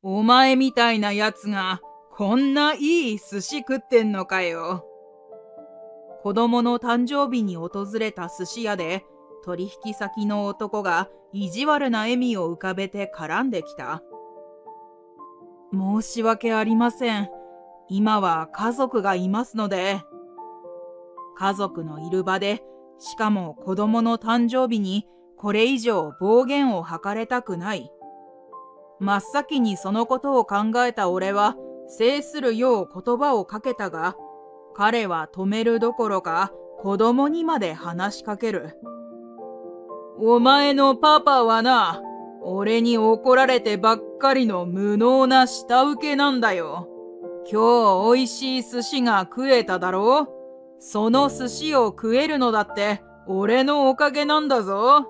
お前みたいなやつがこんないい寿司食ってんのかよ。子供の誕生日に訪れた寿司屋で、取引先の男が意地悪な笑みを浮かべて絡んできた。申し訳ありません。今は家族がいますので。家族のいる場で、しかも子供の誕生日にこれ以上暴言を吐かれたくない。真っ先にそのことを考えた俺は制するよう言葉をかけたが、彼は止めるどころか子供にまで話しかける。お前のパパはな、俺に怒られてばっかりの無能な下請けなんだよ。今日おいしい寿司が食えただろう？その寿司を食えるのだって俺のおかげなんだぞ。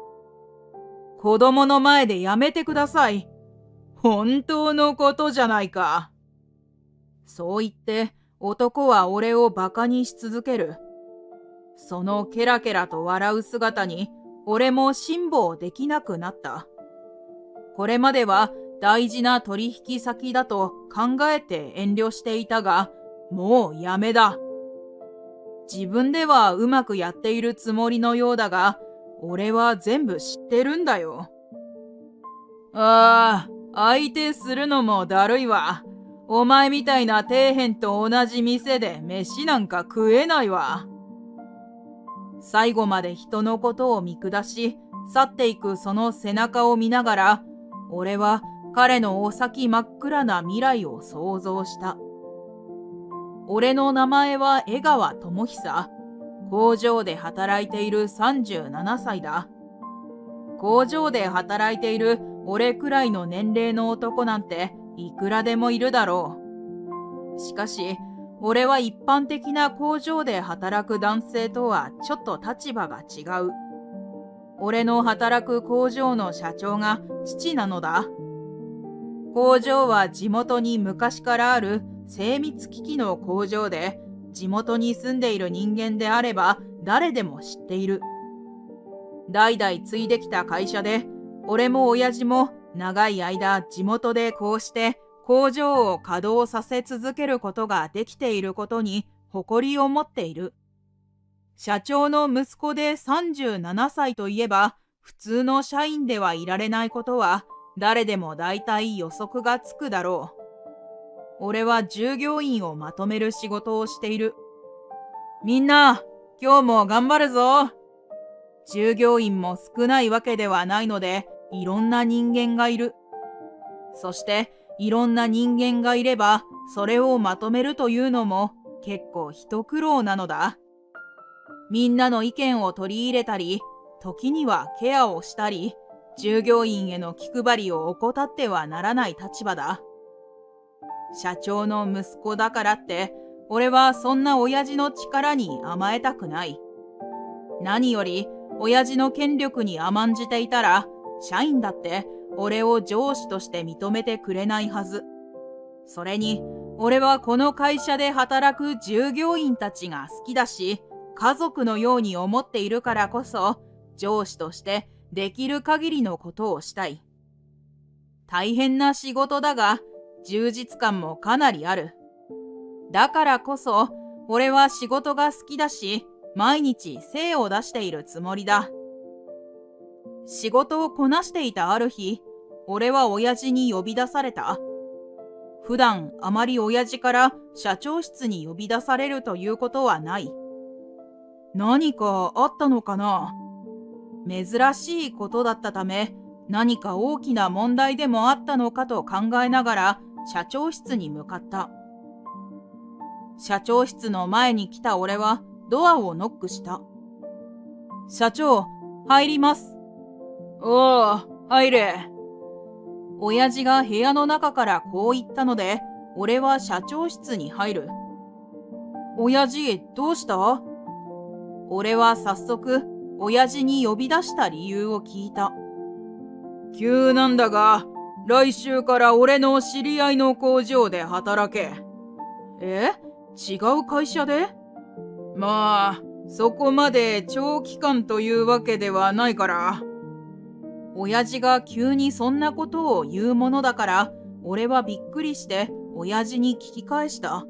子供の前でやめてください。本当のことじゃないか。そう言って男は俺をバカにし続ける。そのケラケラと笑う姿に俺も辛抱できなくなった。これまでは大事な取引先だと考えて遠慮していたが、もうやめだ。自分ではうまくやっているつもりのようだが、俺は全部知ってるんだよ。ああ、相手するのもだるいわ。お前みたいな底辺と同じ店で飯なんか食えないわ。最後まで人のことを見下し、去っていくその背中を見ながら、俺は彼のお先真っ暗な未来を想像した。俺の名前は江川智久。工場で働いている37歳だ。工場で働いている俺くらいの年齢の男なんていくらでもいるだろう。しかし、俺は一般的な工場で働く男性とはちょっと立場が違う。俺の働く工場の社長が父なのだ。工場は地元に昔からある精密機器の工場で、地元に住んでいる人間であれば誰でも知っている。代々継いできた会社で、俺も親父も長い間地元でこうして工場を稼働させ続けることができていることに誇りを持っている。社長の息子で37歳といえば、普通の社員ではいられないことは誰でも大体予測がつくだろう。俺は従業員をまとめる仕事をしている。みんな、今日も頑張るぞ。従業員も少ないわけではないので、いろんな人間がいる。そして、いろんな人間がいれば、それをまとめるというのも結構一苦労なのだ。みんなの意見を取り入れたり、時にはケアをしたり、従業員への気配りを怠ってはならない立場だ。社長の息子だからって、俺はそんな親父の力に甘えたくない。何より、親父の権力に甘んじていたら、社員だって俺を上司として認めてくれないはず。それに、俺はこの会社で働く従業員たちが好きだし、家族のように思っているからこそ、上司としてできる限りのことをしたい。大変な仕事だが、充実感もかなりある。だからこそ、俺は仕事が好きだし、毎日精を出しているつもりだ。仕事をこなしていたある日、俺は親父に呼び出された。普段あまり親父から社長室に呼び出されるということはない。何かあったのかな？珍しいことだったため、何か大きな問題でもあったのかと考えながら社長室に向かった。社長室の前に来た俺はドアをノックした。社長、入ります。おう、入れ。親父が部屋の中からこう言ったので、俺は社長室に入る。親父、どうした？俺は早速、親父に呼び出した理由を聞いた。急なんだが、来週から俺の知り合いの工場で働け。え？違う会社で？まあ、そこまで長期間というわけではないから。親父が急にそんなことを言うものだから、俺はびっくりして親父に聞き返した。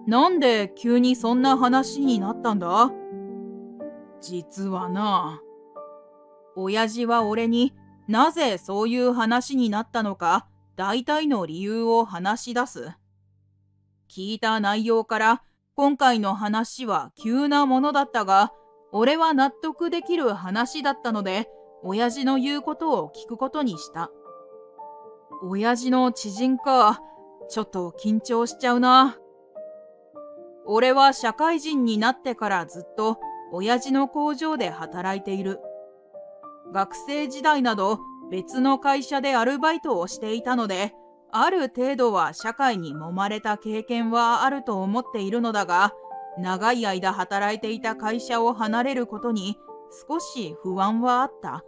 なんで急にそんな話になったんだ？実はな、親父は俺になぜそういう話になったのか大体の理由を話し出す。聞いた内容から今回の話は急なものだったが、俺は納得できる話だったので、親父の言うことを聞くことにした。親父の知人か、ちょっと緊張しちゃうな。俺は社会人になってからずっと親父の工場で働いている。学生時代など別の会社でアルバイトをしていたので、ある程度は社会に揉まれた経験はあると思っているのだが、長い間働いていた会社を離れることに少し不安はあった。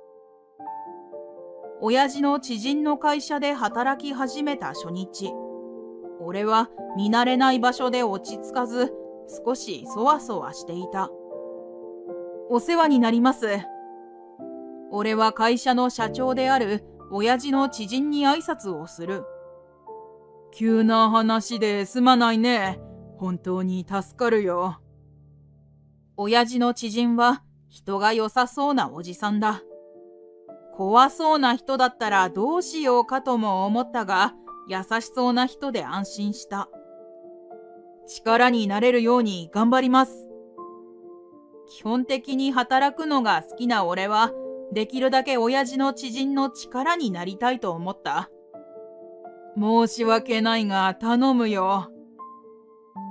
親父の知人の会社で働き始めた初日、俺は見慣れない場所で落ち着かず、少しそわそわしていた。お世話になります。俺は会社の社長である親父の知人に挨拶をする。急な話ですまないね。本当に助かるよ。親父の知人は人が良さそうなおじさんだ。怖そうな人だったらどうしようかとも思ったが、優しそうな人で安心した。力になれるように頑張ります。基本的に働くのが好きな俺は、できるだけ親父の知人の力になりたいと思った。申し訳ないが頼むよ。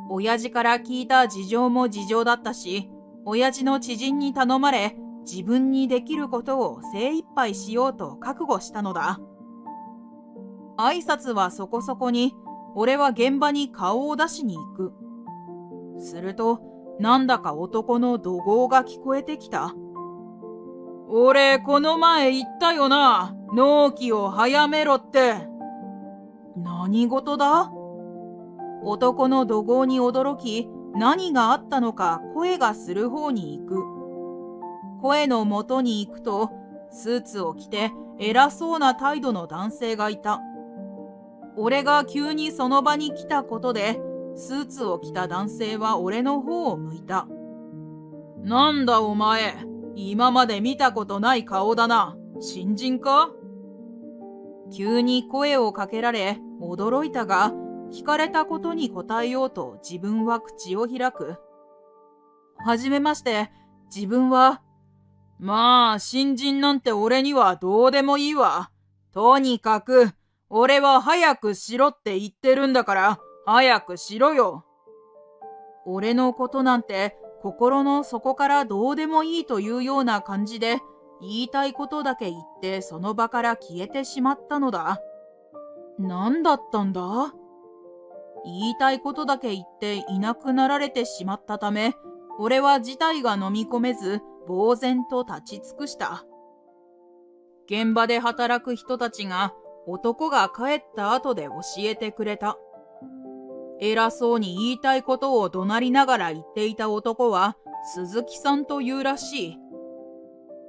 親父から聞いた事情も事情だったし、親父の知人に頼まれ、自分にできることを精一杯しようと覚悟したのだ。挨拶はそこそこに、俺は現場に顔を出しに行く。すると、なんだか男の怒号が聞こえてきた。俺、この前言ったよな。納期を早めろって。何事だ？男の怒号に驚き、何があったのか声がする方に行く。声の元に行くと、スーツを着て偉そうな態度の男性がいた。俺が急にその場に来たことで、スーツを着た男性は俺の方を向いた。なんだお前、今まで見たことない顔だな。新人か？急に声をかけられ驚いたが、聞かれたことに答えようと自分は口を開く。はじめまして、自分は。まあ、新人なんて俺にはどうでもいいわ。とにかく、俺は早くしろって言ってるんだから、早くしろよ。俺のことなんて心の底からどうでもいいというような感じで、言いたいことだけ言ってその場から消えてしまったのだ。何だったんだ？言いたいことだけ言っていなくなられてしまったため、俺は事態が飲み込めず、呆然と立ち尽くした。現場で働く人たちが男が帰った後で教えてくれた。偉そうに言いたいことを怒鳴りながら言っていた男は鈴木さんというらしい。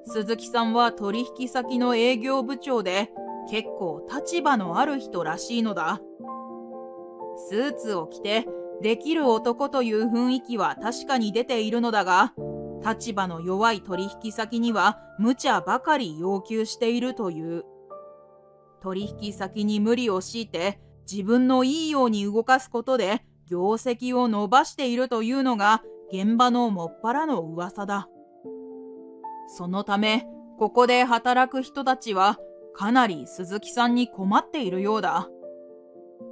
鈴木さんは取引先の営業部長で結構立場のある人らしいのだ。スーツを着てできる男という雰囲気は確かに出ているのだが、立場の弱い取引先には無茶ばかり要求しているという。取引先に無理を強いて自分のいいように動かすことで業績を伸ばしているというのが現場のもっぱらの噂だ。そのため、ここで働く人たちはかなり鈴木さんに困っているようだ。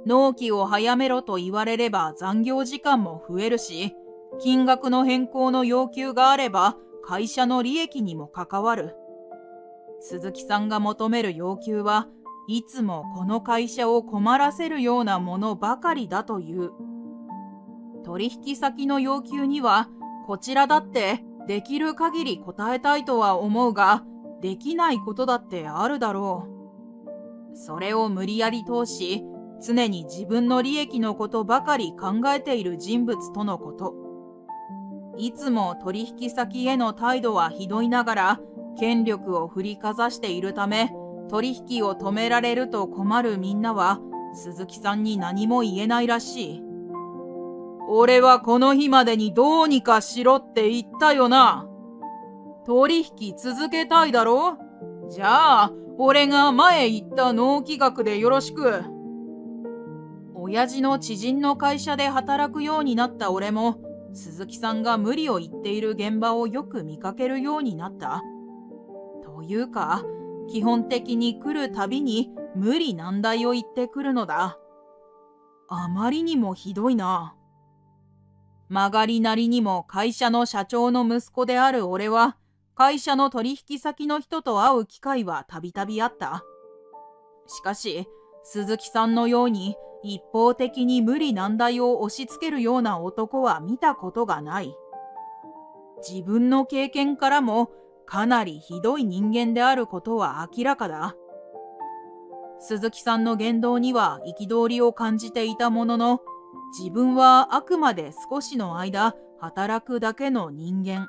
納期を早めろと言われれば残業時間も増えるし、金額の変更の要求があれば会社の利益にも関わる。鈴木さんが求める要求はいつもこの会社を困らせるようなものばかりだという。取引先の要求にはこちらだってできる限り応えたいとは思うが、できないことだってあるだろう。それを無理やり通し、常に自分の利益のことばかり考えている人物とのこと。いつも取引先への態度はひどいながら、権力を振りかざしているため、取引を止められると困るみんなは鈴木さんに何も言えないらしい。俺はこの日までにどうにかしろって言ったよな。取引続けたいだろ？じゃあ、俺が前言った納期額でよろしく。親父の知人の会社で働くようになった俺も、鈴木さんが無理を言っている現場をよく見かけるようになった。というか、基本的に来るたびに無理難題を言ってくるのだ。あまりにもひどいな。曲がりなりにも会社の社長の息子である俺は、会社の取引先の人と会う機会はたびたびあった。しかし、鈴木さんのように一方的に無理難題を押し付けるような男は見たことがない。自分の経験からもかなりひどい人間であることは明らかだ。鈴木さんの言動には憤りを感じていたものの、自分はあくまで少しの間働くだけの人間。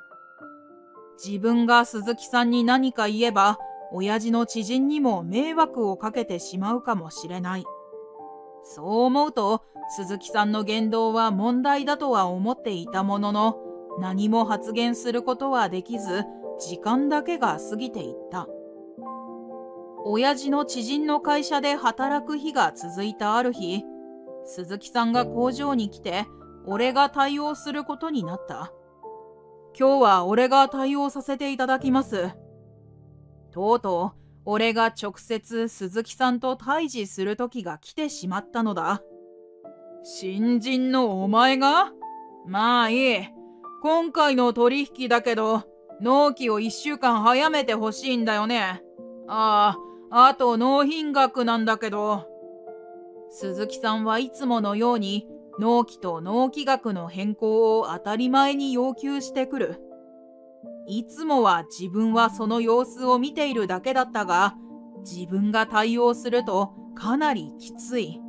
自分が鈴木さんに何か言えば、親父の知人にも迷惑をかけてしまうかもしれない。そう思うと、鈴木さんの言動は問題だとは思っていたものの、何も発言することはできず、時間だけが過ぎていった。親父の知人の会社で働く日が続いたある日、鈴木さんが工場に来て、俺が対応することになった。今日は俺が対応させていただきます。とうとう、俺が直接鈴木さんと対峙する時が来てしまったのだ。新人のお前が？まあいい。今回の取引だけど、納期を1週間早めてほしいんだよね。あと納品額なんだけど。鈴木さんはいつものように、納期と納期額の変更を当たり前に要求してくる。いつもは自分はその様子を見ているだけだったが、自分が対応するとかなりきつい。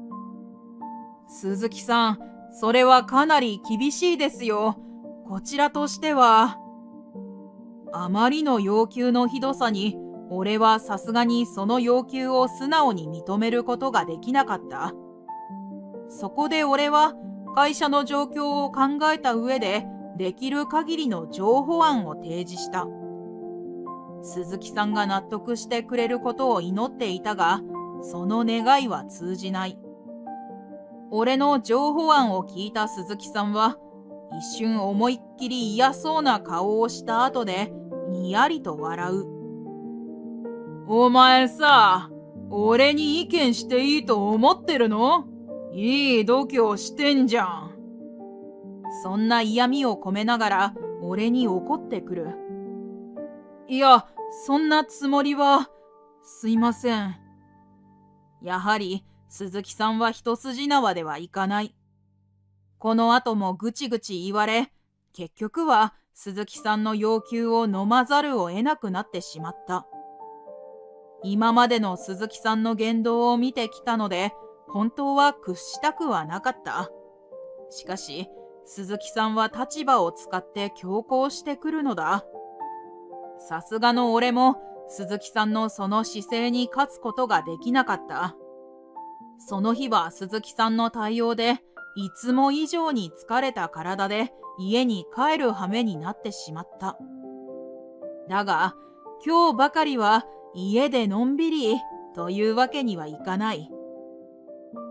鈴木さん、それはかなり厳しいですよ。こちらとしては。あまりの要求のひどさに、俺はさすがにその要求を素直に認めることができなかった。そこで俺は会社の状況を考えた上で、できる限りの譲歩案を提示した。鈴木さんが納得してくれることを祈っていたが、その願いは通じない。俺の譲歩案を聞いた鈴木さんは、一瞬思いっきり嫌そうな顔をした後で、にやりと笑う。お前さ、俺に意見していいと思ってるの？いい度胸してんじゃん。そんな嫌味を込めながら俺に怒ってくる。いや、そんなつもりは、すいません。やはり鈴木さんは一筋縄ではいかない。この後もぐちぐち言われ、結局は鈴木さんの要求を飲まざるを得なくなってしまった。今までの鈴木さんの言動を見てきたので、本当は屈したくはなかった。しかし、鈴木さんは立場を使って強行してくるのだ。さすがの俺も鈴木さんのその姿勢に勝つことができなかった。その日は鈴木さんの対応で、いつも以上に疲れた体で家に帰る羽目になってしまった。だが、今日ばかりは家でのんびりというわけにはいかない。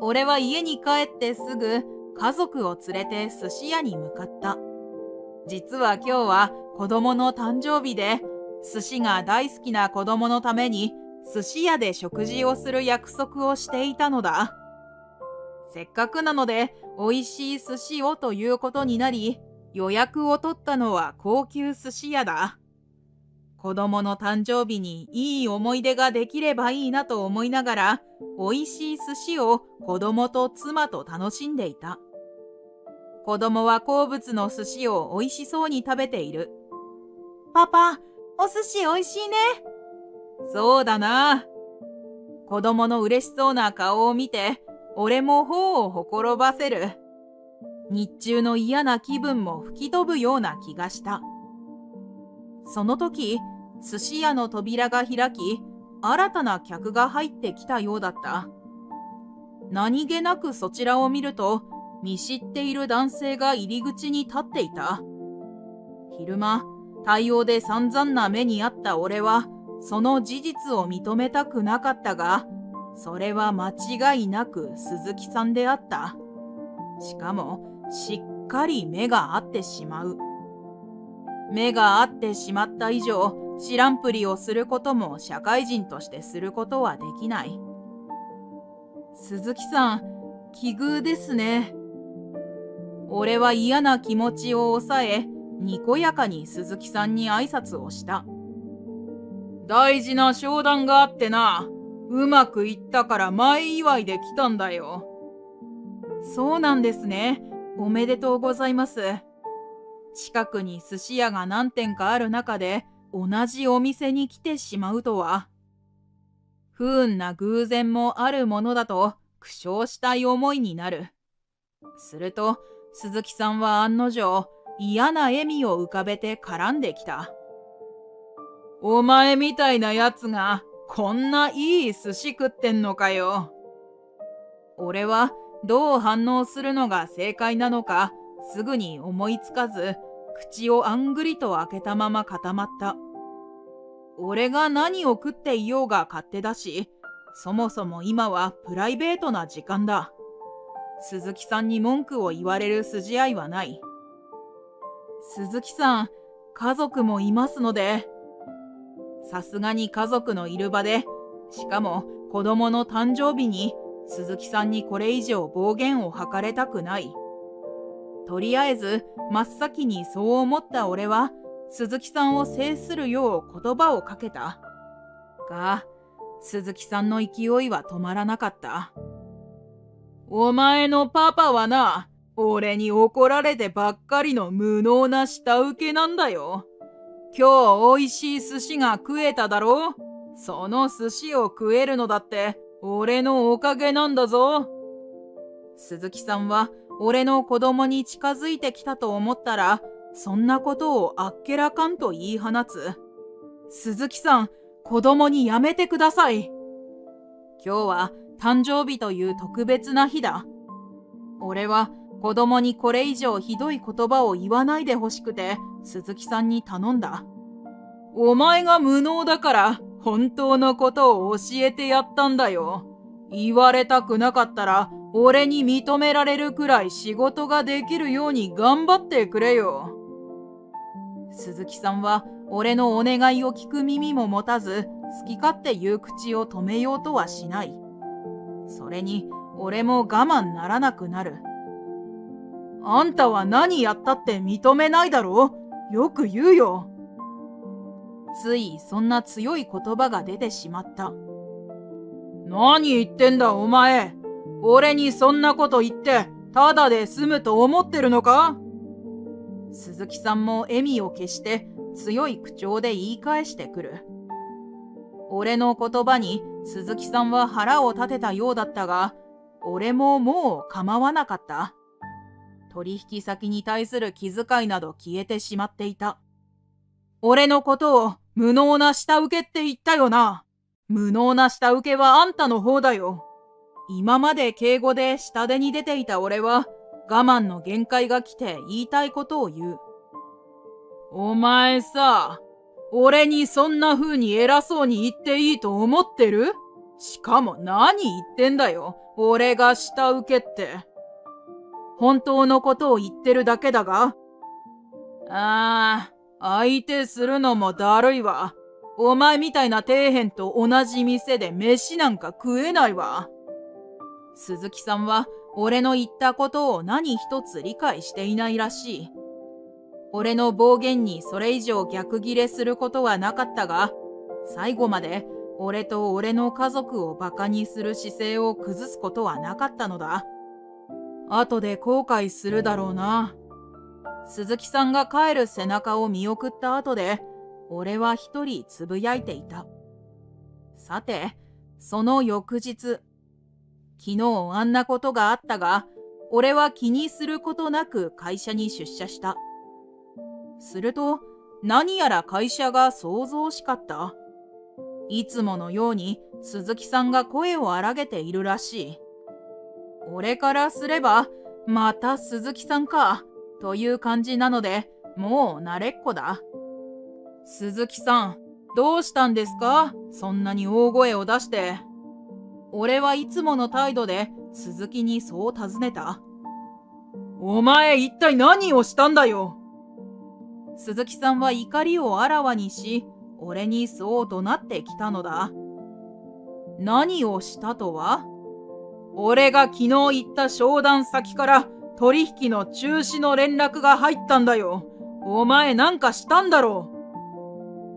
俺は家に帰ってすぐ家族を連れて寿司屋に向かった。実は今日は子供の誕生日で、寿司が大好きな子供のために寿司屋で食事をする約束をしていたのだ。せっかくなので美味しい寿司をということになり、予約を取ったのは高級寿司屋だ。子供の誕生日にいい思い出ができればいいなと思いながら、美味しい寿司を子供と妻と楽しんでいた。子供は好物の寿司を美味しそうに食べている。パパ、お寿司美味しいね。そうだな。子供の嬉しそうな顔を見て、俺も頬をほころばせる。日中の嫌な気分も吹き飛ぶような気がした。その時、寿司屋の扉が開き、新たな客が入ってきたようだった。何気なくそちらを見ると、見知っている男性が入り口に立っていた。昼間、対応で散々な目にあった俺は、その事実を認めたくなかったが、それは間違いなく鈴木さんであった。しかも、しっかり目が合ってしまう。目が合ってしまった以上、知らんぷりをすることも社会人としてすることはできない。鈴木さん、奇遇ですね。俺は嫌な気持ちを抑え、にこやかに鈴木さんに挨拶をした。大事な商談があってな。うまくいったから前祝いで来たんだよ。そうなんですね。おめでとうございます。近くに寿司屋が何店かある中で同じお店に来てしまうとは。不運な偶然もあるものだと苦笑したい思いになる。すると鈴木さんは案の定嫌な笑みを浮かべて絡んできた。お前みたいなやつがこんないい寿司食ってんのかよ。俺はどう反応するのが正解なのかすぐに思いつかず、口をあんぐりと開けたまま固まった。俺が何を食っていようが勝手だし、そもそも今はプライベートな時間だ。鈴木さんに文句を言われる筋合いはない。鈴木さん、家族もいますので。さすがに家族のいる場で、しかも子供の誕生日に鈴木さんにこれ以上暴言を吐かれたくない。とりあえず真っ先にそう思った俺は鈴木さんを制するよう言葉をかけた。が、鈴木さんの勢いは止まらなかった。お前のパパはな、俺に怒られてばっかりの無能な下請けなんだよ。今日美味しい寿司が食えただろ？その寿司を食えるのだって俺のおかげなんだぞ。鈴木さんは俺の子供に近づいてきたと思ったら、そんなことをあっけらかんと言い放つ。鈴木さん、子供にやめてください。今日は誕生日という特別な日だ。俺は子供にこれ以上ひどい言葉を言わないでほしくて鈴木さんに頼んだ。お前が無能だから本当のことを教えてやったんだよ。言われたくなかったら俺に認められるくらい仕事ができるように頑張ってくれよ。鈴木さんは俺のお願いを聞く耳も持たず、好き勝手言う口を止めようとはしない。それに俺も我慢ならなくなる。あんたは何やったって認めないだろう？よく言うよ。ついそんな強い言葉が出てしまった。何言ってんだお前。俺にそんなこと言ってただで済むと思ってるのか？鈴木さんも笑みを消して強い口調で言い返してくる。俺の言葉に鈴木さんは腹を立てたようだったが、俺ももう構わなかった。取引先に対する気遣いなど消えてしまっていた。俺のことを無能な下請けって言ったよな。無能な下請けはあんたの方だよ。今まで敬語で下手に出ていた俺は我慢の限界が来て言いたいことを言う。お前さ、俺にそんな風に偉そうに言っていいと思ってる？しかも何言ってんだよ。俺が下請けって。本当のことを言ってるだけだが。相手するのもだるいわ。お前みたいな底辺と同じ店で飯なんか食えないわ。鈴木さんは俺の言ったことを何一つ理解していないらしい。俺の暴言にそれ以上逆ギレすることはなかったが、最後まで俺と俺の家族をバカにする姿勢を崩すことはなかったのだ。後で後悔するだろうな。鈴木さんが帰る背中を見送った後で、俺は一人つぶやいていた。さて、その翌日、昨日あんなことがあったが、俺は気にすることなく会社に出社した。すると、何やら会社が騒々しかった。いつものように鈴木さんが声を荒げているらしい。俺からすれば、また鈴木さんか、という感じなので、もう慣れっこだ。鈴木さん、どうしたんですか？そんなに大声を出して。俺はいつもの態度で鈴木にそう尋ねた。お前一体何をしたんだよ。鈴木さんは怒りをあらわにし、俺にそう怒鳴ってきたのだ。何をしたとは？俺が昨日行った商談先から取引の中止の連絡が入ったんだよ。お前なんかしたんだろ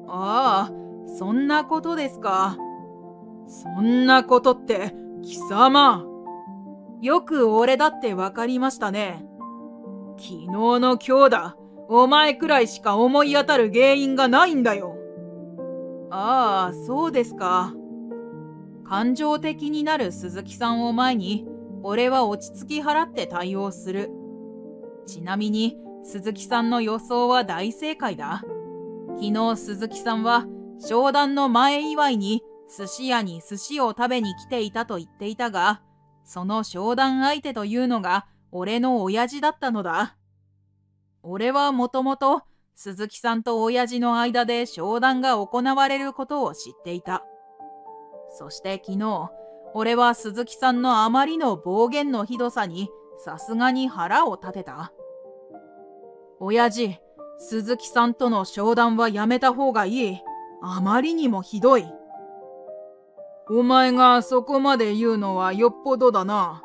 う。ああ、そんなことですか。そんなことって、貴様。よく俺だってわかりましたね。昨日の今日だ。お前くらいしか思い当たる原因がないんだよ。ああ、そうですか。感情的になる鈴木さんを前に、俺は落ち着き払って対応する。ちなみに、鈴木さんの予想は大正解だ。昨日鈴木さんは、商談の前祝いに寿司屋に寿司を食べに来ていたと言っていたが、その商談相手というのが俺の親父だったのだ。俺はもともと鈴木さんと親父の間で商談が行われることを知っていた。そして昨日、俺は鈴木さんのあまりの暴言のひどさにさすがに腹を立てた。親父、鈴木さんとの商談はやめた方がいい。あまりにもひどい。お前がそこまで言うのはよっぽどだな。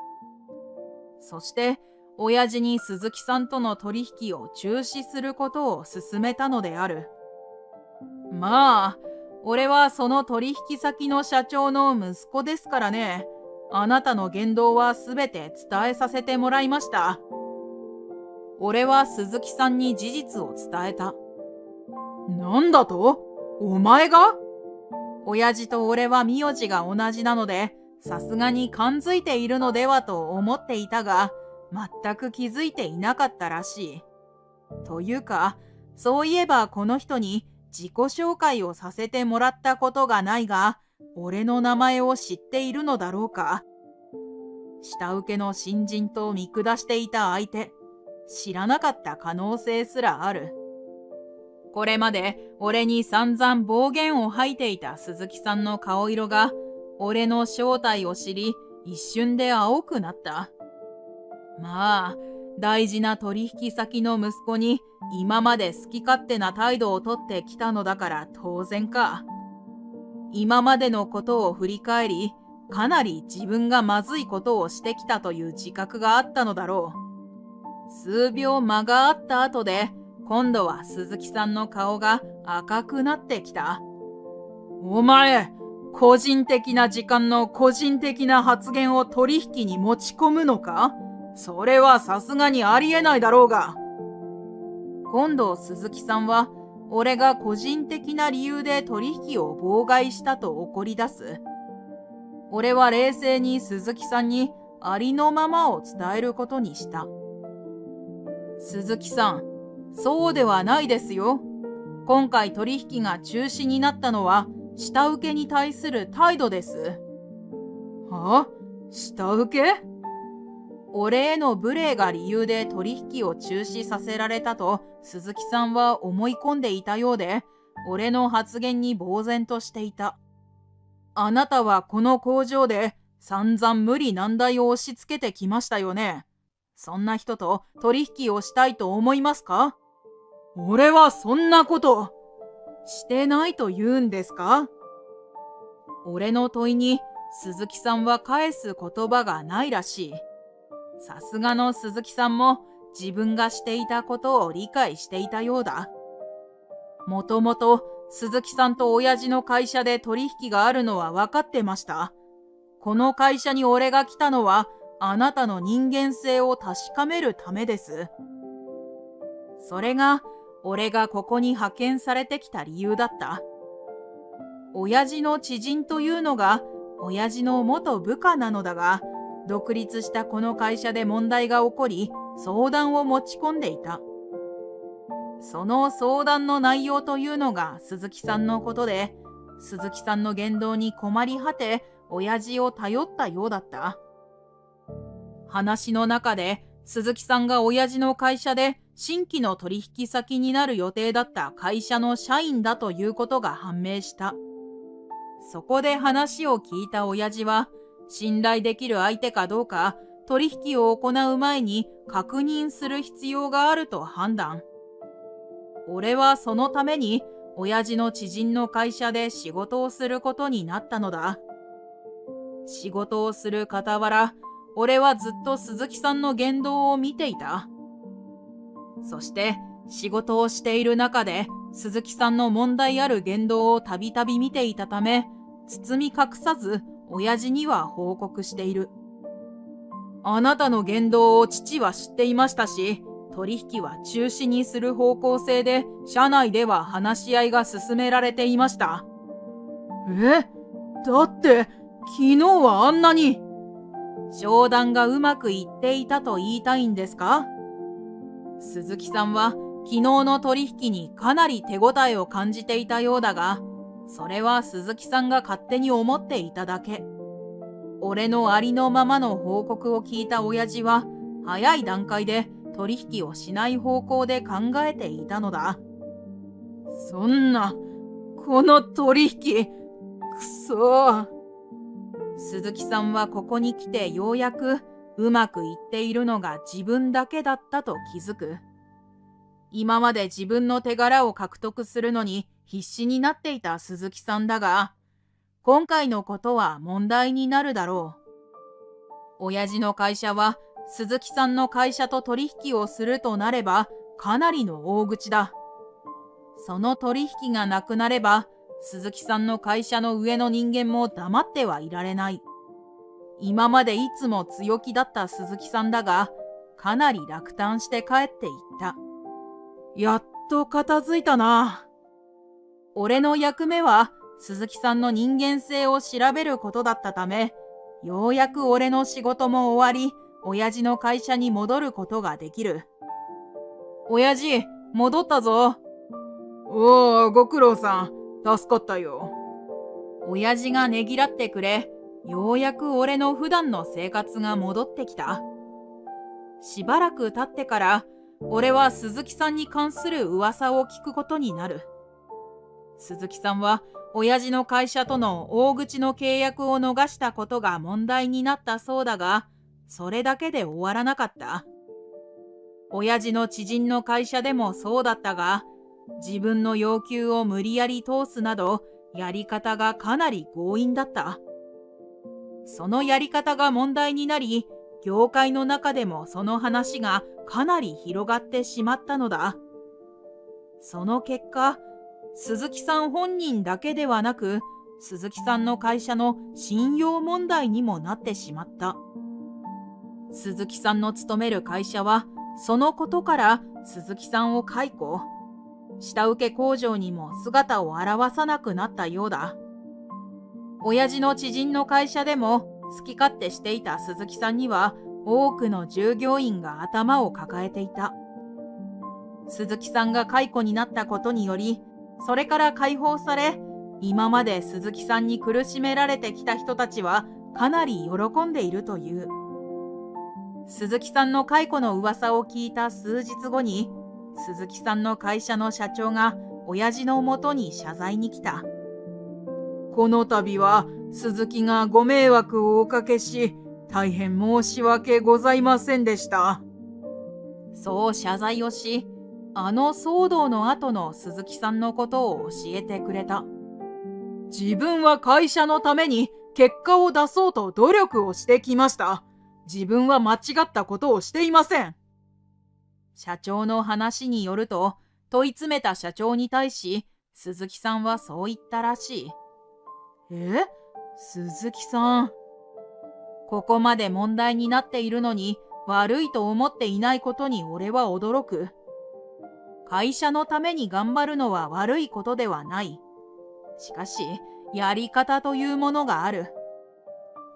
そして、親父に鈴木さんとの取引を中止することを勧めたのである。まあ、俺はその取引先の社長の息子ですからね。あなたの言動はすべて伝えさせてもらいました。俺は鈴木さんに事実を伝えた。なんだと？お前が？親父と俺は名字が同じなので、さすがに感づいているのではと思っていたが、全く気づいていなかったらしい。というか、そういえばこの人に自己紹介をさせてもらったことがないが、俺の名前を知っているのだろうか。下請けの新人と見下していた相手、知らなかった可能性すらある。これまで俺に散々暴言を吐いていた鈴木さんの顔色が、俺の正体を知り、一瞬で青くなった。まあ、大事な取引先の息子に今まで好き勝手な態度をとってきたのだから当然か。今までのことを振り返り、かなり自分がまずいことをしてきたという自覚があったのだろう。数秒間があった後で、今度は鈴木さんの顔が赤くなってきた。お前、個人的な時間の個人的な発言を取引に持ち込むのか？それはさすがにありえないだろうが。今度鈴木さんは、俺が個人的な理由で取引を妨害したと怒り出す。俺は冷静に鈴木さんにありのままを伝えることにした。鈴木さん、そうではないですよ。今回取引が中止になったのは下請けに対する態度です。は？下請け？俺への無礼が理由で取引を中止させられたと鈴木さんは思い込んでいたようで、俺の発言に呆然としていた。あなたはこの工場で散々無理難題を押し付けてきましたよね。そんな人と取引をしたいと思いますか？俺はそんなことしてないと言うんですか？俺の問いに鈴木さんは返す言葉がないらしい。さすがの鈴木さんも自分がしていたことを理解していたようだ。もともと鈴木さんと親父の会社で取引があるのは分かってました。この会社に俺が来たのはあなたの人間性を確かめるためです。それが俺がここに派遣されてきた理由だった。親父の知人というのが親父の元部下なのだが、独立したこの会社で問題が起こり、相談を持ち込んでいた。その相談の内容というのが鈴木さんのことで、鈴木さんの言動に困り果て、親父を頼ったようだった。話の中で、鈴木さんが親父の会社で新規の取引先になる予定だった会社の社員だということが判明した。そこで話を聞いた親父は、信頼できる相手かどうか取引を行う前に確認する必要があると判断。俺はそのために親父の知人の会社で仕事をすることになったのだ。仕事をする傍ら、俺はずっと鈴木さんの言動を見ていた。そして仕事をしている中で鈴木さんの問題ある言動をたびたび見ていたため、包み隠さず親父には報告している。あなたの言動を父は知っていましたし、取引は中止にする方向性で社内では話し合いが進められていました。だって昨日はあんなに。商談がうまくいっていたと言いたいんですか？鈴木さんは昨日の取引にかなり手応えを感じていたようだが、それは鈴木さんが勝手に思っていただけ。俺のありのままの報告を聞いた親父は、早い段階で取引をしない方向で考えていたのだ。そんな、この取引、くそー。鈴木さんはここに来てようやくうまくいっているのが自分だけだったと気づく。今まで自分の手柄を獲得するのに必死になっていた鈴木さんだが、今回のことは問題になるだろう。親父の会社は鈴木さんの会社と取引をするとなればかなりの大口だ。その取引がなくなれば、鈴木さんの会社の上の人間も黙ってはいられない。今までいつも強気だった鈴木さんだが、かなり落胆して帰っていった。やっと片付いたな。俺の役目は鈴木さんの人間性を調べることだったため、ようやく俺の仕事も終わり、親父の会社に戻ることができる。親父、戻ったぞ。おお、ご苦労さん。助かったよ。親父がねぎらってくれ、ようやく俺の普段の生活が戻ってきた。しばらく経ってから、俺は鈴木さんに関する噂を聞くことになる。鈴木さんは、親父の会社との大口の契約を逃したことが問題になったそうだが、それだけで終わらなかった。親父の知人の会社でもそうだったが、自分の要求を無理やり通すなど、やり方がかなり強引だった。そのやり方が問題になり、業界の中でもその話がかなり広がってしまったのだ。その結果、鈴木さん本人だけではなく、鈴木さんの会社の信用問題にもなってしまった。鈴木さんの勤める会社は、そのことから鈴木さんを解雇。下請け工場にも姿を現さなくなったようだ。親父の知人の会社でも好き勝手していた鈴木さんには多くの従業員が頭を抱えていた。鈴木さんが解雇になったことにより、それから解放され、今まで鈴木さんに苦しめられてきた人たちはかなり喜んでいるという。鈴木さんの解雇の噂を聞いた数日後に、鈴木さんの会社の社長が親父のもとに謝罪に来た。この度は鈴木がご迷惑をおかけし、大変申し訳ございませんでした。そう謝罪をし、あの騒動の後の鈴木さんのことを教えてくれた。自分は会社のために結果を出そうと努力をしてきました。自分は間違ったことをしていません。社長の話によると、問い詰めた社長に対し、鈴木さんはそう言ったらしい。鈴木さん。ここまで問題になっているのに、悪いと思っていないことに俺は驚く。会社のために頑張るのは悪いことではない。しかし、やり方というものがある。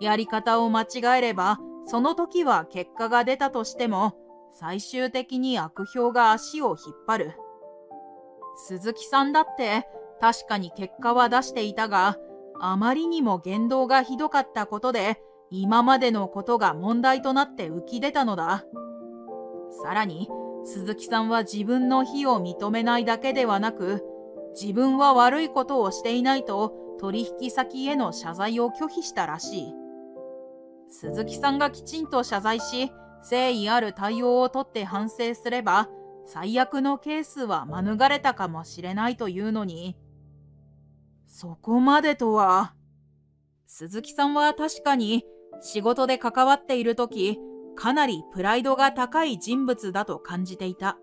やり方を間違えれば、その時は結果が出たとしても、最終的に悪評が足を引っ張る。鈴木さんだって確かに結果は出していたが、あまりにも言動がひどかったことで、今までのことが問題となって浮き出たのだ。さらに、鈴木さんは自分の非を認めないだけではなく、自分は悪いことをしていないと取引先への謝罪を拒否したらしい。鈴木さんがきちんと謝罪し、誠意ある対応をとって反省すれば、最悪のケースは免れたかもしれないというのに、そこまでとは。鈴木さんは確かに仕事で関わっているとき、かなりプライドが高い人物だと感じていた。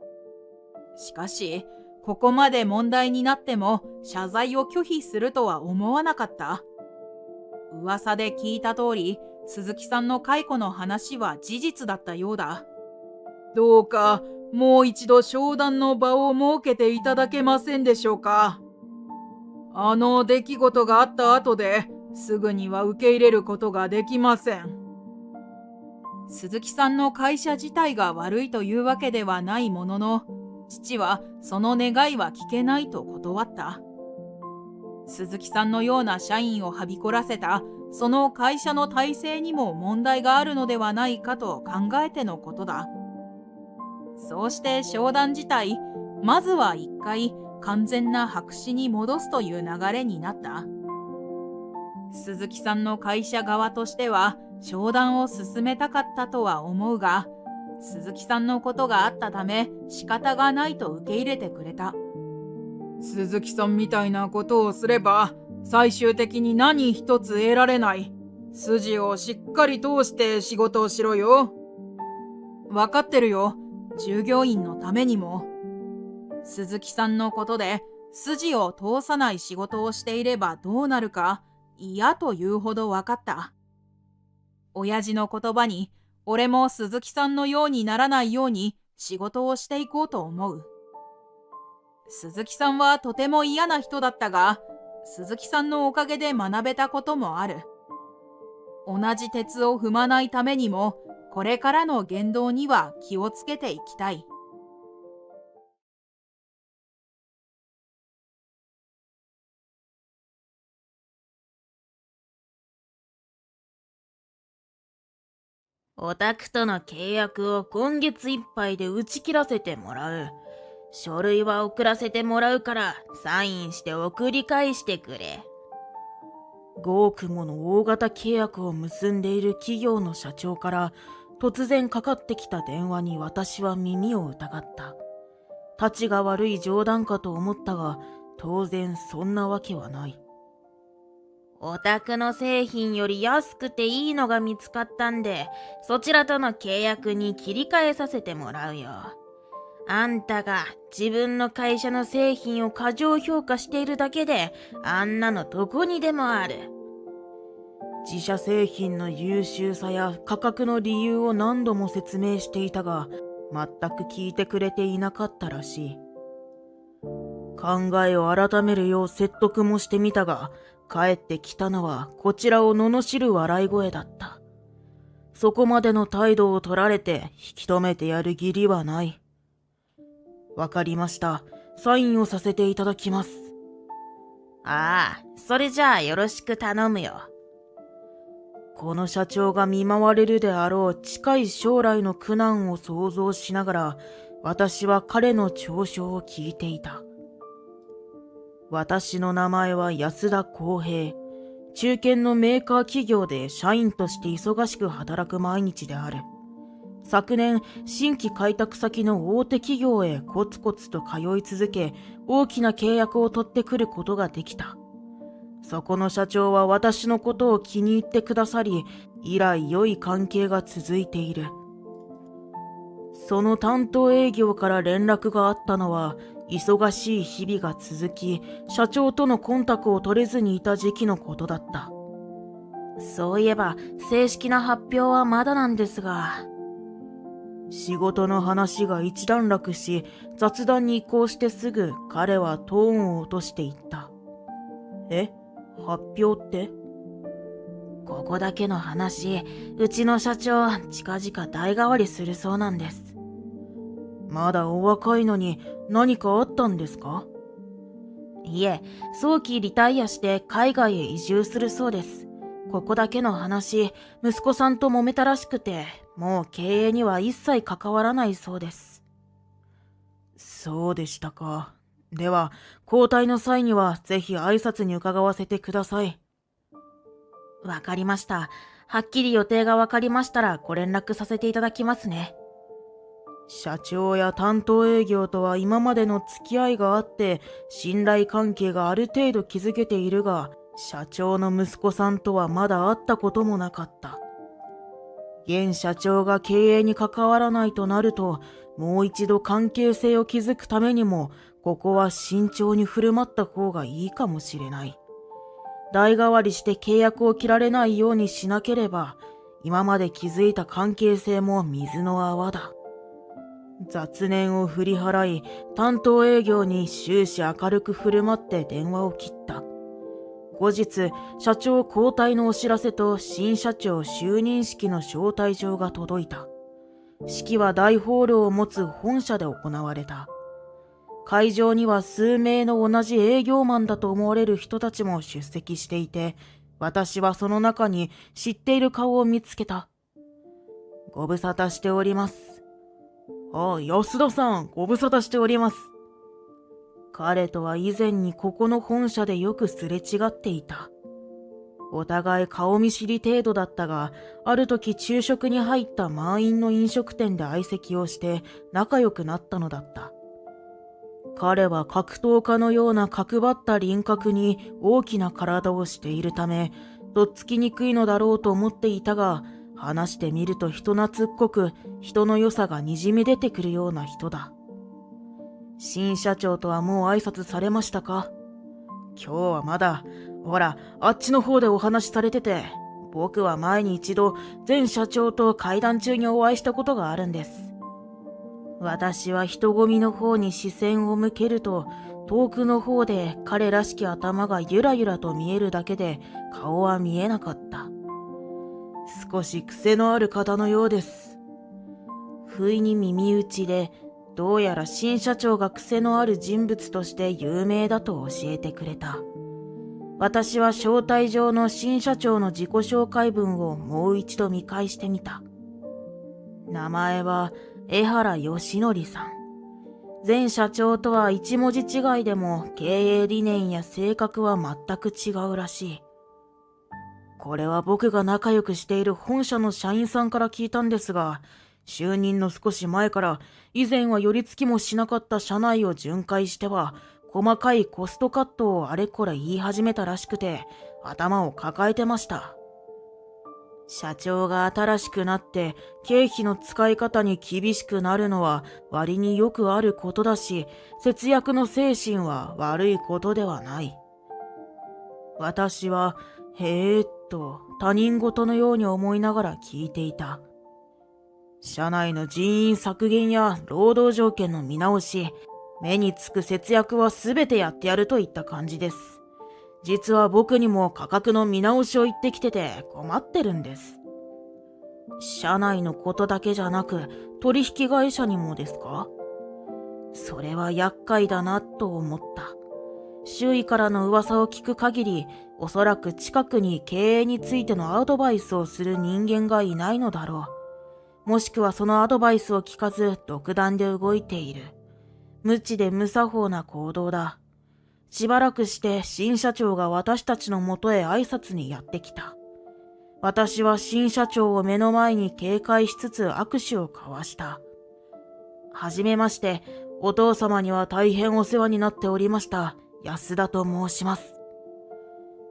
しかし、ここまで問題になっても謝罪を拒否するとは思わなかった。噂で聞いた通り、鈴木さんの解雇の話は事実だったようだ。どうかもう一度商談の場を設けていただけませんでしょうか。あの出来事があった後ですぐには受け入れることができません。鈴木さんの会社自体が悪いというわけではないものの、父はその願いは聞けないと断った。鈴木さんのような社員をはびこらせたその会社の体制にも問題があるのではないかと考えてのことだ。そうして商談自体、まずは一回完全な白紙に戻すという流れになった。鈴木さんの会社側としては商談を進めたかったとは思うが、鈴木さんのことがあったため仕方がないと受け入れてくれた。鈴木さんみたいなことをすれば最終的に何一つ得られない。筋をしっかり通して仕事をしろよ。わかってるよ。従業員のためにも。鈴木さんのことで筋を通さない仕事をしていればどうなるか嫌というほどわかった。親父の言葉に俺も鈴木さんのようにならないように仕事をしていこうと思う。鈴木さんはとても嫌な人だったが、鈴木さんのおかげで学べたこともある。同じ鉄を踏まないためにも、これからの言動には気をつけていきたい。お宅との契約を今月いっぱいで打ち切らせてもらう。書類は送らせてもらうからサインして送り返してくれ。5億もの大型契約を結んでいる企業の社長から突然かかってきた電話に私は耳を疑った。立ちが悪い冗談かと思ったが、当然そんなわけはない。お宅の製品より安くていいのが見つかったんで、そちらとの契約に切り替えさせてもらうよ。あんたが自分の会社の製品を過剰評価しているだけで、あんなのどこにでもある。自社製品の優秀さや価格の理由を何度も説明していたが、全く聞いてくれていなかったらしい。考えを改めるよう説得もしてみたが、帰ってきたのはこちらを罵る笑い声だった。そこまでの態度を取られて引き止めてやる義理はない。わかりました。サインをさせていただきます。ああ、それじゃあよろしく頼むよ。この社長が見舞われるであろう近い将来の苦難を想像しながら、私は彼の調書を聞いていた。私の名前は安田康平。中堅のメーカー企業で社員として忙しく働く毎日である。昨年、新規開拓先の大手企業へコツコツと通い続け、大きな契約を取ってくることができた。そこの社長は私のことを気に入ってくださり、以来良い関係が続いている。その担当営業から連絡があったのは、忙しい日々が続き、社長とのコンタクトを取れずにいた時期のことだった。そういえば、正式な発表はまだなんですが。仕事の話が一段落し、雑談に移行してすぐ彼はトーンを落としていった。発表って？ここだけの話、うちの社長、近々代替わりするそうなんです。まだお若いのに何かあったんですか？いえ、早期リタイアして海外へ移住するそうです。ここだけの話、息子さんと揉めたらしくて、もう経営には一切関わらないそうです。そうでしたか。では、交代の際にはぜひ挨拶に伺わせてください。わかりました。はっきり予定がわかりましたらご連絡させていただきますね。社長や担当営業とは今までの付き合いがあって信頼関係がある程度築けているが、社長の息子さんとはまだ会ったこともなかった。現社長が経営に関わらないとなると、もう一度関係性を築くためにも、ここは慎重に振る舞った方がいいかもしれない。代替わりして契約を切られないようにしなければ、今まで築いた関係性も水の泡だ。雑念を振り払い、担当営業に終始明るく振る舞って電話を切った。後日、社長交代のお知らせと新社長就任式の招待状が届いた。式は大ホールを持つ本社で行われた。会場には数名の同じ営業マンだと思われる人たちも出席していて、私はその中に知っている顔を見つけた。ご無沙汰しております。ああ、安田さん、ご無沙汰しております。彼とは以前にここの本社でよくすれ違っていた。お互い顔見知り程度だったが、ある時昼食に入った満員の飲食店で相席をして仲良くなったのだった。彼は格闘家のような角張った輪郭に大きな体をしているため、とっつきにくいのだろうと思っていたが、話してみると人懐っこく、人の良さがにじみ出てくるような人だ。新社長とはもう挨拶されましたか？今日はまだ。ほら、あっちの方でお話しされてて、僕は前に一度前社長と会談中にお会いしたことがあるんです。私は人混みの方に視線を向けると、遠くの方で彼らしき頭がゆらゆらと見えるだけで顔は見えなかった。少し癖のある方のようです。不意に耳打ちで、どうやら新社長が癖のある人物として有名だと教えてくれた。私は招待状の新社長の自己紹介文をもう一度見返してみた。名前は江原義則さん。前社長とは一文字違いでも経営理念や性格は全く違うらしい。これは僕が仲良くしている本社の社員さんから聞いたんですが、就任の少し前から以前は寄り付きもしなかった社内を巡回しては細かいコストカットをあれこれ言い始めたらしくて頭を抱えてました。社長が新しくなって経費の使い方に厳しくなるのは割によくあることだし、節約の精神は悪いことではない。私はへーっと他人事のように思いながら聞いていた。社内の人員削減や労働条件の見直し、目につく節約はすべてやってやるといった感じです。実は僕にも価格の見直しを言ってきてて困ってるんです。社内のことだけじゃなく取引会社にもですか？それは厄介だなと思った。周囲からの噂を聞く限り、おそらく近くに経営についてのアドバイスをする人間がいないのだろう。もしくはそのアドバイスを聞かず独断で動いている。無知で無作法な行動だ。しばらくして新社長が私たちのもとへ挨拶にやってきた。私は新社長を目の前に警戒しつつ握手を交わした。はじめまして、お父様には大変お世話になっておりました。安田と申します。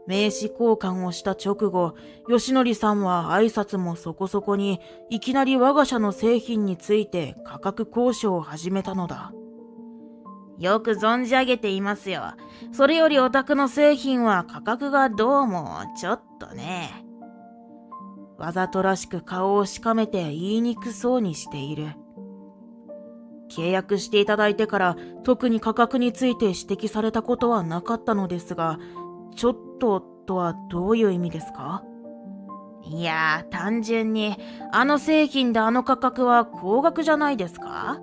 名刺交換をした直後、吉則さんは挨拶もそこそこに、いきなり我が社の製品について価格交渉を始めたのだ。よく存じ上げていますよ。それよりお宅の製品は価格がどうもちょっとね。わざとらしく顔をしかめて言いにくそうにしている。契約していただいてから特に価格について指摘されたことはなかったのですが、ちょっととはどういう意味ですか？いや、単純にあの製品であの価格は高額じゃないですか？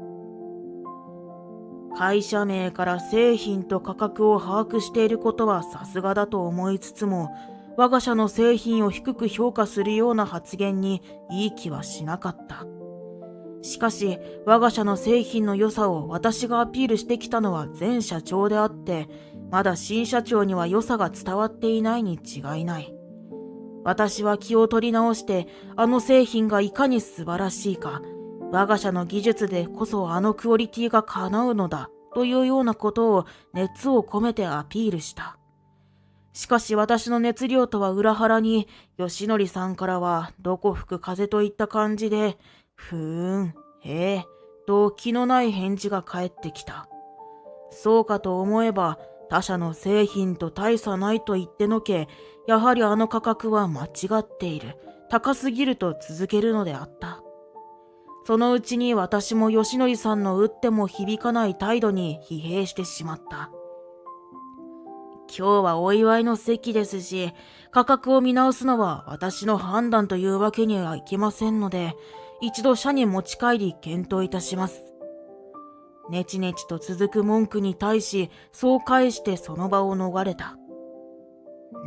会社名から製品と価格を把握していることはさすがだと思いつつも、我が社の製品を低く評価するような発言にいい気はしなかった。しかし、我が社の製品の良さを私がアピールしてきたのは前社長であって、まだ新社長には良さが伝わっていないに違いない。私は気を取り直して、あの製品がいかに素晴らしいか、我が社の技術でこそあのクオリティが叶うのだというようなことを熱を込めてアピールした。しかし私の熱量とは裏腹に、吉典さんからはどこ吹く風といった感じで、ふーん、へえ、と気のない返事が返ってきた。そうかと思えば、他社の製品と大差ないと言ってのけ、やはりあの価格は間違っている、高すぎると続けるのであった。そのうちに私も吉典さんの打っても響かない態度に疲弊してしまった。今日はお祝いの席ですし、価格を見直すのは私の判断というわけにはいきませんので、一度社に持ち帰り検討いたします。ねちねちと続く文句に対し、そう返してその場を逃れた。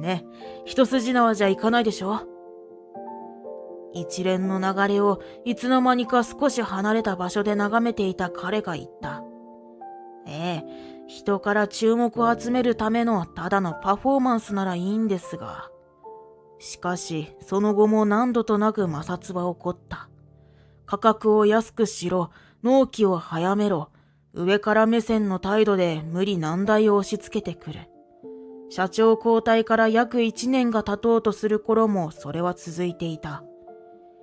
ね、一筋縄じゃいかないでしょ。一連の流れをいつの間にか少し離れた場所で眺めていた彼が言った。ええ、人から注目を集めるためのただのパフォーマンスならいいんですが。しかし、その後も何度となく摩擦は起こった。価格を安くしろ、納期を早めろ、上から目線の態度で無理難題を押し付けてくる。社長交代から約1年が経とうとする頃もそれは続いていた。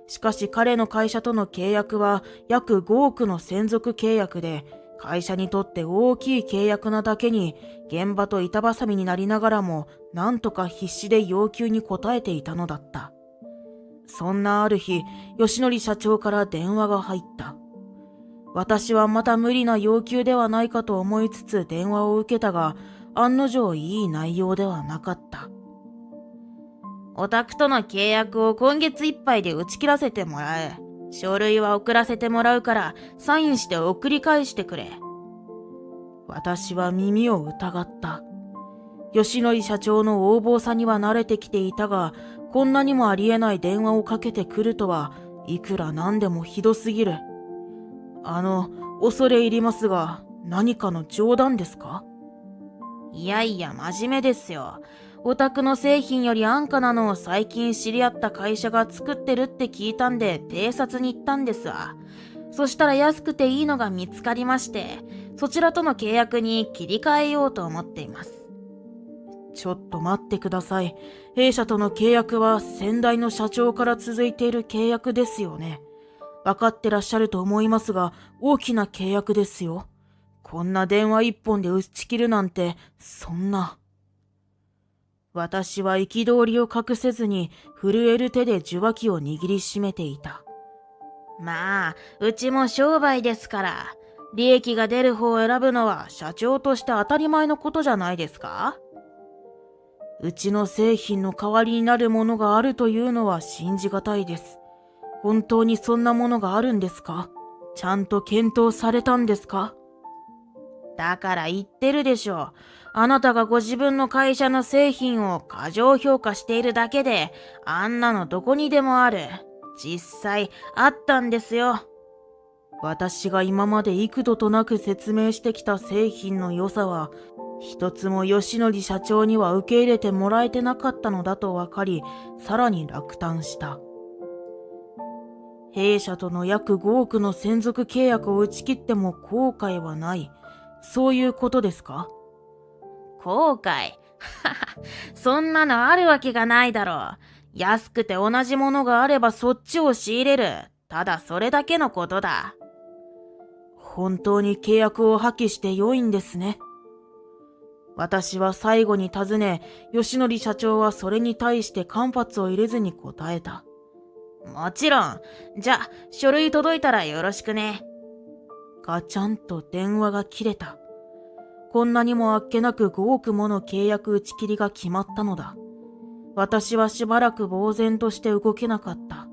しかし彼の会社との契約は約5億の専属契約で、会社にとって大きい契約なだけに、現場と板挟みになりながらも、なんとか必死で要求に応えていたのだった。そんなある日、吉典社長から電話が入った。私はまた無理な要求ではないかと思いつつ電話を受けたが、案の定いい内容ではなかった。お宅との契約を今月いっぱいで打ち切らせてもらう。書類は送らせてもらうからサインして送り返してくれ。私は耳を疑った。吉典社長の横暴さには慣れてきていたが、こんなにもありえない電話をかけてくるとはいくらなんでもひどすぎる。恐れ入りますが、何かの冗談ですか？いやいや、真面目ですよ。お宅の製品より安価なのを最近知り合った会社が作ってるって聞いたんで偵察に行ったんですわ。そしたら安くていいのが見つかりまして、そちらとの契約に切り替えようと思っています。ちょっと待ってください。弊社との契約は先代の社長から続いている契約ですよね。分かってらっしゃると思いますが、大きな契約ですよ。こんな電話一本で打ち切るなんて、そんな。私は憤りを隠せずに震える手で受話器を握りしめていた。まあ、うちも商売ですから、利益が出る方を選ぶのは社長として当たり前のことじゃないですか？うちの製品の代わりになるものがあるというのは信じがたいです。本当にそんなものがあるんですか？ちゃんと検討されたんですか？だから言ってるでしょ。あなたがご自分の会社の製品を過剰評価しているだけで、あんなのどこにでもある。実際あったんですよ。私が今まで幾度となく説明してきた製品の良さは、一つも吉典社長には受け入れてもらえてなかったのだと分かり、さらに落胆した。弊社との約5億の専属契約を打ち切っても後悔はない。そういうことですか？後悔そんなのあるわけがないだろう。安くて同じものがあればそっちを仕入れる。ただそれだけのことだ。本当に契約を破棄して良いんですね。私は最後に尋ね、吉典社長はそれに対して間髪を入れずに答えた。もちろん。じゃ、書類届いたらよろしくね。ガチャンと電話が切れた。こんなにもあっけなく5億もの契約打ち切りが決まったのだ。私はしばらく呆然として動けなかった。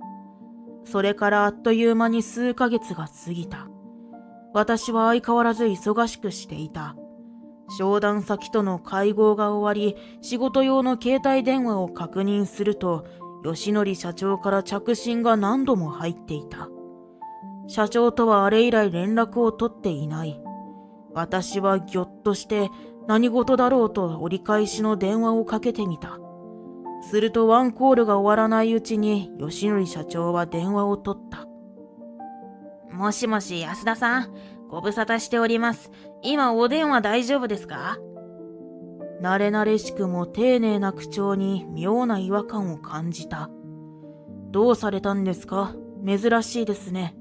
それからあっという間に数ヶ月が過ぎた。私は相変わらず忙しくしていた。商談先との会合が終わり、仕事用の携帯電話を確認すると、吉典社長から着信が何度も入っていた。社長とはあれ以来連絡を取っていない。私はぎょっとして何事だろうと折り返しの電話をかけてみた。するとワンコールが終わらないうちに吉典社長は電話を取った。もしもし安田さん、ご無沙汰しております。今お電話大丈夫ですか？慣れ慣れしくも丁寧な口調に妙な違和感を感じた。どうされたんですか？珍しいですね。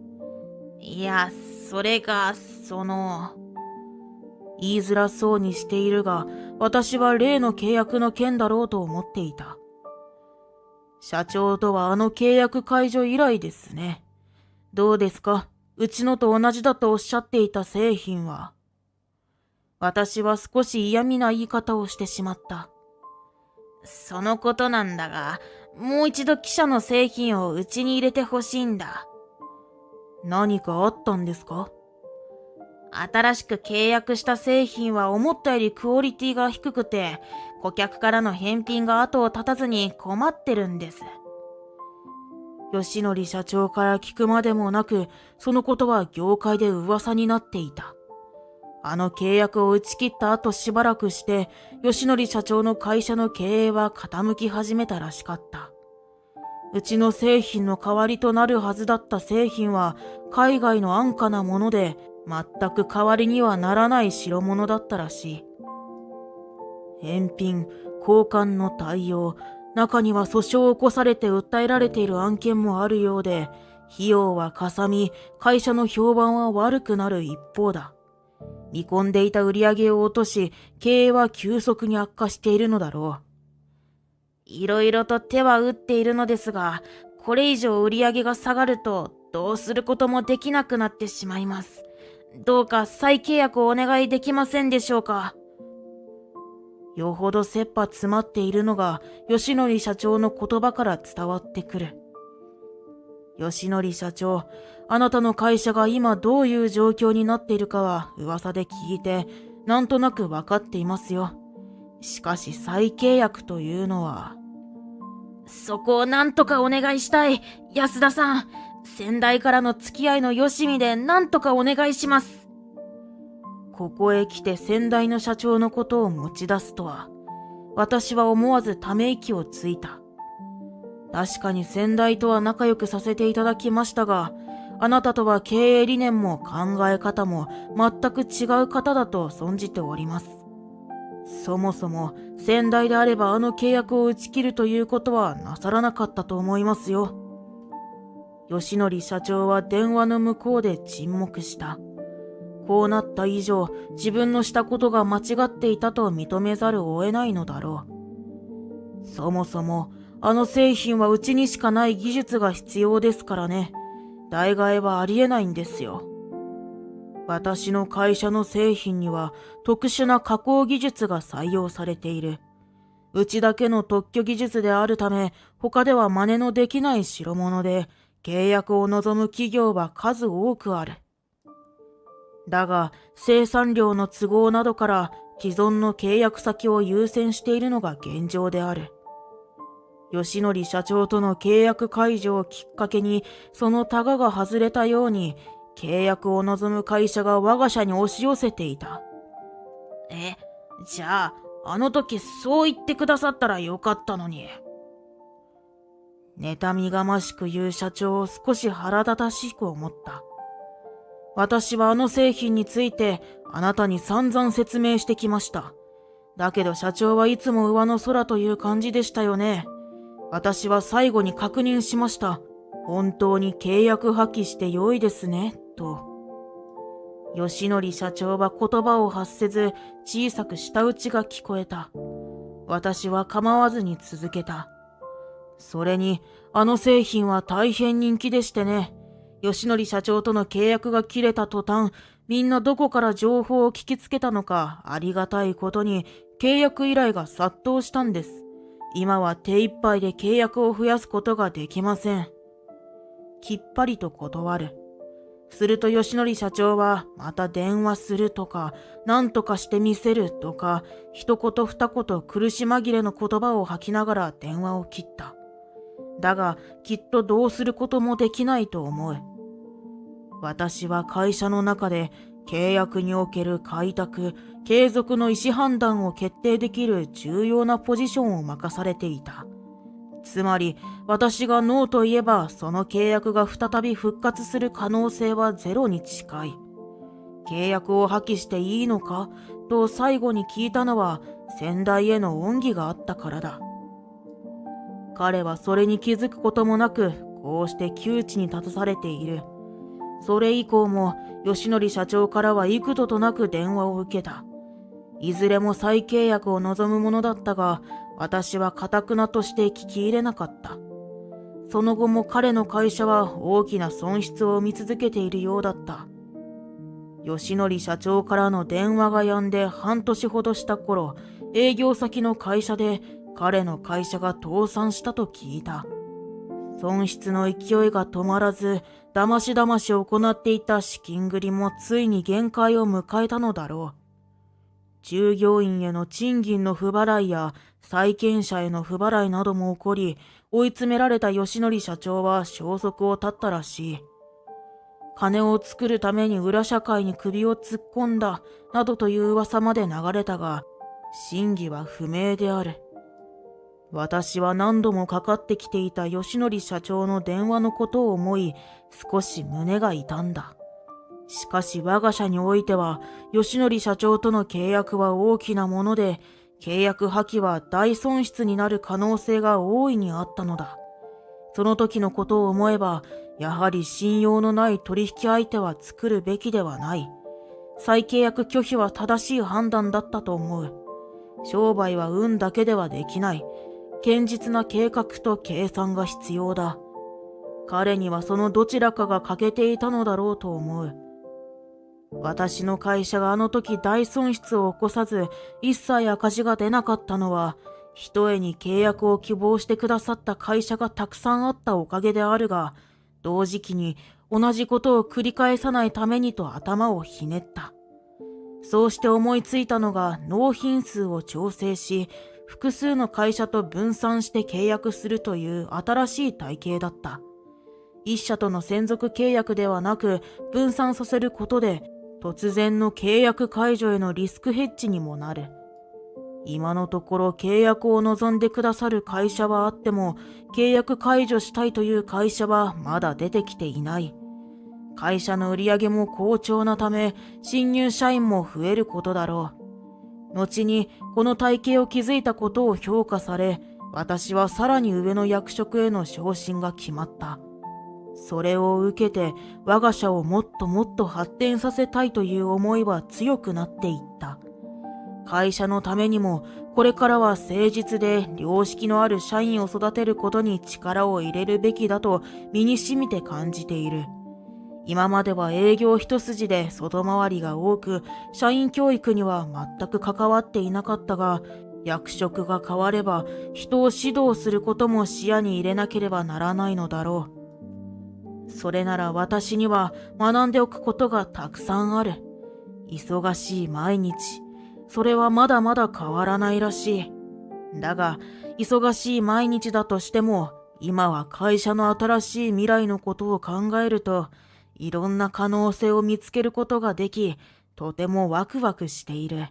いや、それが、言いづらそうにしているが、私は例の契約の件だろうと思っていた。社長とはあの契約解除以来ですね。どうですか？うちのと同じだとおっしゃっていた製品は。私は少し嫌味な言い方をしてしまった。そのことなんだが、もう一度記者の製品をうちに入れてほしいんだ。何かあったんですか？新しく契約した製品は思ったよりクオリティが低くて、顧客からの返品が後を絶たずに困ってるんです。吉典社長から聞くまでもなく、そのことは業界で噂になっていた。あの契約を打ち切った後しばらくして、吉典社長の会社の経営は傾き始めたらしかった。うちの製品の代わりとなるはずだった製品は、海外の安価なもので、全く代わりにはならない代物だったらしい。返品、交換の対応、中には訴訟を起こされて訴えられている案件もあるようで、費用はかさみ、会社の評判は悪くなる一方だ。見込んでいた売り上げを落とし、経営は急速に悪化しているのだろう。いろいろと手は打っているのですが、これ以上売り上げが下がると、どうすることもできなくなってしまいます。どうか再契約をお願いできませんでしょうか。よほど切羽詰まっているのが吉典社長の言葉から伝わってくる。吉典社長、あなたの会社が今どういう状況になっているかは噂で聞いて、なんとなく分かっていますよ。しかし再契約というのは。そこをなんとかお願いしたい、安田さん。先代からの付き合いのよしみでなんとかお願いします。ここへ来て先代の社長のことを持ち出すとは、私は思わずため息をついた。確かに先代とは仲良くさせていただきましたが、あなたとは経営理念も考え方も全く違う方だと存じております。そもそも先代であればあの契約を打ち切るということはなさらなかったと思いますよ。吉典社長は電話の向こうで沈黙した。こうなった以上、自分のしたことが間違っていたと認めざるを得ないのだろう。そもそも、あの製品はうちにしかない技術が必要ですからね。代替えはありえないんですよ。私の会社の製品には特殊な加工技術が採用されている。うちだけの特許技術であるため、他では真似のできない代物で、契約を望む企業は数多くある。だが、生産量の都合などから既存の契約先を優先しているのが現状である。吉典社長との契約解除をきっかけに、そのタガが外れたように、契約を望む会社が我が社に押し寄せていた。じゃあ、あの時そう言ってくださったらよかったのに。妬みがましく言う社長を少し腹立たしく思った。私はあの製品についてあなたに散々説明してきました。だけど社長はいつも上の空という感じでしたよね。私は最後に確認しました。本当に契約破棄して良いですね、と。吉典社長は言葉を発せず小さく舌打ちが聞こえた。私は構わずに続けた。それに、あの製品は大変人気でしてね。吉典社長との契約が切れた途端、みんなどこから情報を聞きつけたのかありがたいことに契約依頼が殺到したんです。今は手一杯で契約を増やすことができません。きっぱりと断る。すると吉典社長はまた電話するとか、何とかしてみせるとか、一言二言苦し紛れの言葉を吐きながら電話を切った。だがきっとどうすることもできないと思う。私は会社の中で契約における開拓、継続の意思判断を決定できる重要なポジションを任されていた。つまり私がノーと言えばその契約が再び復活する可能性はゼロに近い。契約を破棄していいのかと最後に聞いたのは先代への恩義があったからだ。彼はそれに気づくこともなくこうして窮地に立たされている。それ以降も吉典社長からは幾度となく電話を受けた。いずれも再契約を望むものだったが、私は頑なとして聞き入れなかった。その後も彼の会社は大きな損失を見続けているようだった。吉典社長からの電話が止んで半年ほどした頃、営業先の会社で彼の会社が倒産したと聞いた。損失の勢いが止まらず、だまし行っていた資金繰りもついに限界を迎えたのだろう。従業員への賃金の不払いや債権者への不払いなども起こり、追い詰められた吉典社長は消息を絶ったらしい。金を作るために裏社会に首を突っ込んだなどという噂まで流れたが、真偽は不明である。私は何度もかかってきていた吉典社長の電話のことを思い、少し胸が痛んだ。しかし我が社においては、吉典社長との契約は大きなもので、契約破棄は大損失になる可能性が大いにあったのだ。その時のことを思えば、やはり信用のない取引相手は作るべきではない。再契約拒否は正しい判断だったと思う。商売は運だけではできない。堅実な計画と計算が必要だ。彼にはそのどちらかが欠けていたのだろうと思う。私の会社があの時大損失を起こさず、一切赤字が出なかったのは、ひとえに契約を希望してくださった会社がたくさんあったおかげであるが、同時期に同じことを繰り返さないためにと頭をひねった。そうして思いついたのが納品数を調整し、複数の会社と分散して契約するという新しい体系だった。一社との専属契約ではなく分散させることで突然の契約解除へのリスクヘッジにもなる。今のところ契約を望んでくださる会社はあっても契約解除したいという会社はまだ出てきていない。会社の売り上げも好調なため新入社員も増えることだろう。後にこの体系を築いたことを評価され、私はさらに上の役職への昇進が決まった。それを受けて我が社をもっともっと発展させたいという思いは強くなっていった。会社のためにもこれからは誠実で良識のある社員を育てることに力を入れるべきだと身に染みて感じている。今までは営業一筋で外回りが多く、社員教育には全く関わっていなかったが、役職が変われば人を指導することも視野に入れなければならないのだろう。それなら私には学んでおくことがたくさんある。忙しい毎日、それはまだまだ変わらないらしい。だが、忙しい毎日だとしても、今は会社の新しい未来のことを考えると、いろんな可能性を見つけることができ、とてもワクワクしている。